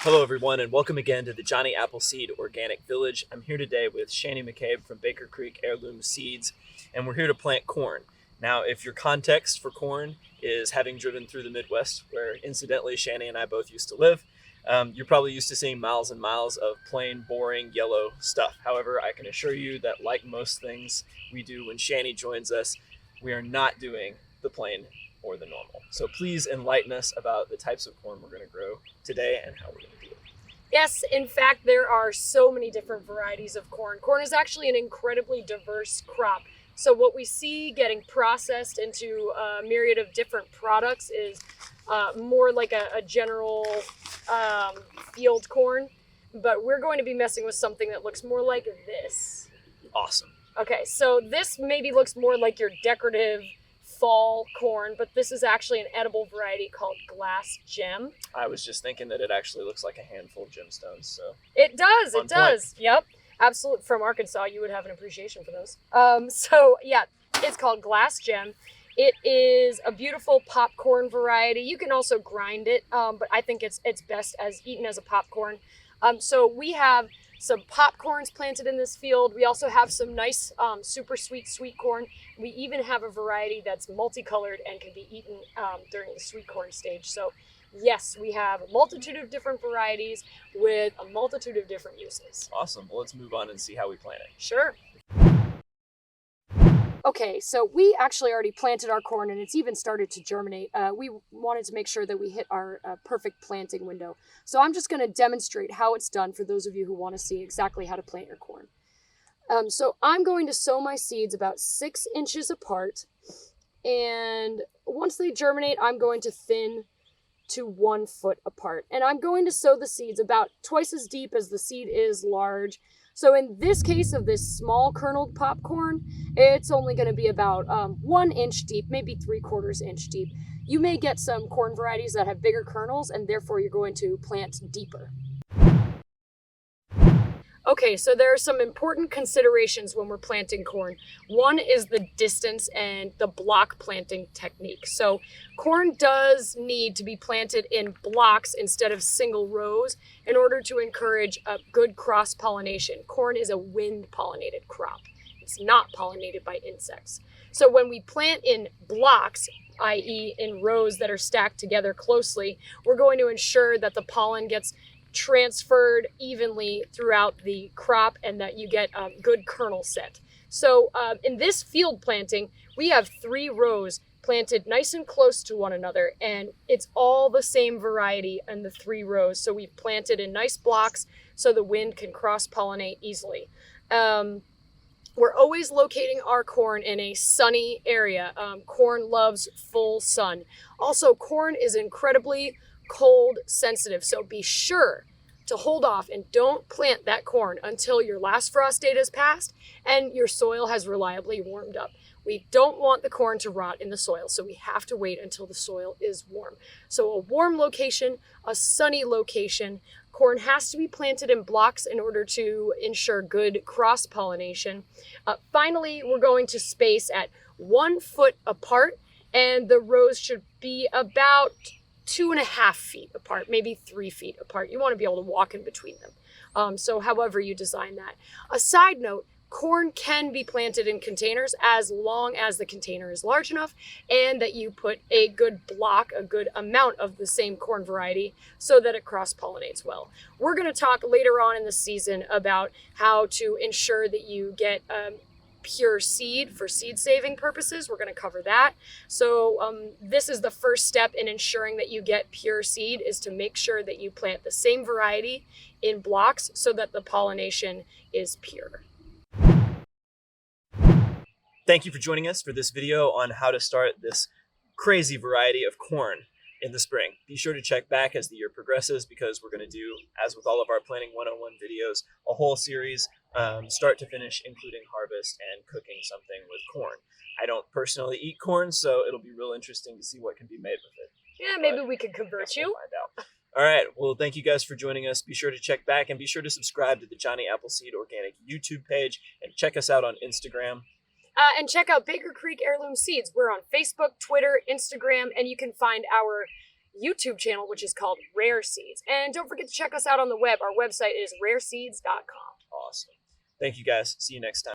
Hello everyone and welcome again to the Johnny Appleseed Organic Village. I'm here today with Shannie McCabe from Creek Heirloom Seeds, and we're here to plant corn. Now, if your context for corn is having driven through the Midwest, where incidentally Shannie and I both used to live, you're probably used to seeing miles and miles of plain, boring, yellow stuff. However, I can assure you that like most things we do when Shannie joins us, we are not doing the plain or the normal. So please enlighten us about the types of corn we're going to grow today and how we're going to do it. Yes, in fact, there are so many different varieties of corn. Corn is actually an incredibly diverse crop. So what we see getting processed into a myriad of different products is more like a general field corn, but we're going to be messing with something that looks more like this. Awesome. Okay, so this maybe looks more like your decorative fall corn, but this is actually an edible variety called Glass Gem. I was just thinking that it actually looks like a handful of gemstones, so. It does, On it does. point. Yep, absolutely. From Arkansas, you would have an appreciation for those. So yeah, it's called Glass Gem. It is a beautiful popcorn variety. You can also grind it, but I think it's best as eaten as a popcorn. So we have some popcorns planted in this field. We also have some nice super sweet corn. We even have a variety that's multicolored and can be eaten during the sweet corn stage. So yes, we have a multitude of different varieties with a multitude of different uses. Awesome. Well, let's move on and see how we plant it. Sure. Okay, so we actually already planted our corn and it's even started to germinate. We wanted to make sure that we hit our perfect planting window. So I'm just going to demonstrate how it's done for those of you who want to see exactly how to plant your corn. So I'm going to sow my seeds about 6 inches apart. And once they germinate, I'm going to thin to 1 foot apart. And I'm going to sow the seeds about twice as deep as the seed is large. So in this case of this small kerneled popcorn, it's only going to be about 1 inch deep, maybe 3/4 inch deep. You may get some corn varieties that have bigger kernels and therefore you're going to plant deeper. Okay, so there are some important considerations when we're planting corn. One is the distance and the block planting technique. So corn does need to be planted in blocks instead of single rows in order to encourage a good cross-pollination. Corn is a wind-pollinated crop. It's not pollinated by insects. So when we plant in blocks, i.e. in rows that are stacked together closely, we're going to ensure that the pollen gets transferred evenly throughout the crop and that you get a good kernel set. So in this field planting, we have 3 rows planted nice and close to one another, and it's all the same variety in the 3 rows. So we've planted in nice blocks so the wind can cross-pollinate easily. We're always locating our corn in a sunny area. Corn loves full sun. Also, corn is incredibly cold sensitive, so be sure to hold off and don't plant that corn until your last frost date has passed and your soil has reliably warmed up. We don't want the corn to rot in the soil, so we have to wait until the soil is warm. So a warm location, a sunny location. Corn has to be planted in blocks in order to ensure good cross-pollination. Finally, we're going to space at 1 foot apart, and the rows should be about 2.5 feet apart, maybe 3 feet apart. You want to be able to walk in between them. So however you design that. A side note, corn can be planted in containers as long as the container is large enough and that you put a good block, a good amount of the same corn variety so that it cross-pollinates well. We're going to talk later on in the season about how to ensure that you get pure seed for seed saving purposes. We're going to cover that. So this is the first step in ensuring that you get pure seed, is to make sure that you plant the same variety in blocks so that the pollination is pure. Thank you for joining us for this video on how to start this crazy variety of corn in the spring. Be sure to check back as the year progresses, because we're going to do, as with all of our planning 101 videos, a whole series start to finish, including harvest and cooking something with corn. I don't personally eat corn, so it'll be real interesting to see what can be made with it. Yeah, maybe we could convert you. We'll find out. All right. Well, thank you guys for joining us. Be sure to check back and be sure to subscribe to the Johnny Appleseed Organic YouTube page and check us out on Instagram. And check out Creek Heirloom Seeds. We're on Facebook, Twitter, Instagram, and you can find our YouTube channel, which is called Rare Seeds. And don't forget to check us out on the web. Our website is rareseeds.com. Awesome. Thank you guys. See you next time.